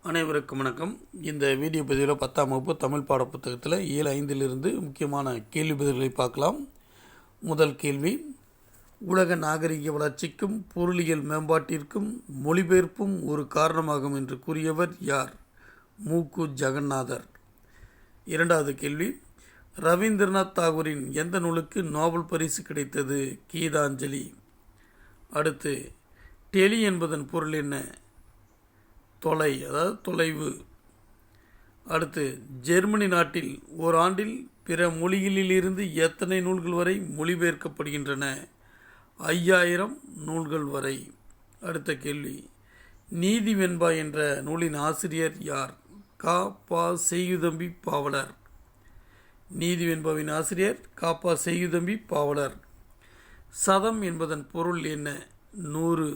அனைவருக்கும் வணக்கம். இந்த வீடியோ பதிவில் 10ஆம் வகுப்பு தமிழ் பாடப்புத்தகத்தில் 7:5 முக்கியமான கேள்வி பதில்களை பார்க்கலாம். முதல் கேள்வி, உலக நாகரிக வளர்ச்சிக்கும் பொருளியல் மேம்பாட்டிற்கும் மொழிபெயர்ப்பும் ஒரு காரணமாகும் என்று கூறியவர் யார்? மு.கு. ஜெகநாதர். இரண்டாவது கேள்வி, ரவீந்திரநாத் தாகூரின் எந்த நூலுக்கு நோபல் பரிசு கிடைத்தது? கீதாஞ்சலி. அடுத்து, டெலி என்பதன் பொருள் என்ன? தொலை, அதாவது தொலைவு. அடுத்து, ஜெர்மனி நாட்டில் ஓராண்டில் பிற மொழிகளிலிருந்து எத்தனை நூல்கள் வரை மொழிபெயர்க்கப்படுகின்றன? 5000 நூல்கள் வரை. அடுத்த கேள்வி, நீதி வெண்பா என்ற நூலின் ஆசிரியர் யார்? க.ப. செய்குதம்பி பாவலர். நீதி வெண்பாவின் ஆசிரியர் க.ப. செய்குதம்பி பாவலர். சதம் என்பதன் பொருள் என்ன? 100.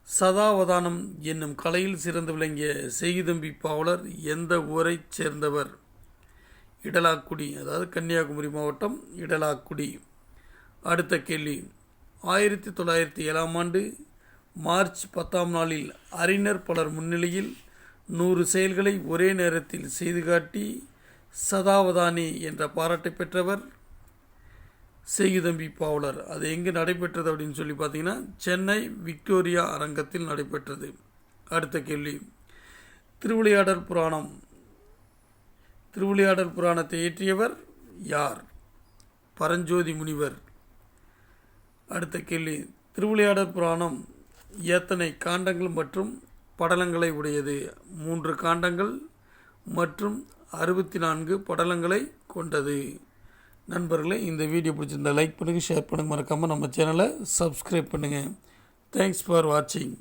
சதாவதானம் என்னும் கலையில் சிறந்து விளங்கிய செய்குதம்பி பாவலர் எந்த ஊரைச் சேர்ந்தவர்? இடலாக்குடி, அதாவது கன்னியாகுமரி மாவட்டம் இடலாக்குடி. அடுத்த கேள்வி, 1907ஆம் ஆண்டு மார்ச் 10ஆம் நாளில் அறிஞர் பலர் முன்னிலையில் 100 செயல்களை ஒரே நேரத்தில் செய்து காட்டி சதாவதானி என்ற பாராட்டை பெற்றவர் செய்குதம்பி பாவலர். அது எங்கே நடைபெற்றது அப்படின்னு சொல்லி பார்த்தீங்கன்னா, சென்னை விக்டோரியா அரங்கத்தில் நடைபெற்றது. அடுத்த கேள்வி, திருவிளையாடல் புராணம். திருவிளையாடல் புராணத்தை இயற்றியவர் யார்? பரஞ்சோதி முனிவர். அடுத்த கேள்வி, திருவிளையாடல் புராணம் எத்தனை காண்டங்கள் மற்றும் படலங்களை உடையது? 3 காண்டங்கள் மற்றும் 64 படலங்களை கொண்டது. நண்பர்களே, இந்த வீடியோ பிடிச்சிருந்தால் லைக் பண்ணுங்கள், ஷேர் பண்ணுங்கள், மறக்காமல் நம்ம சேனலை சப்ஸ்கிரைப் பண்ணுங்கள். தேங்க்ஸ் ஃபார் வாட்சிங்.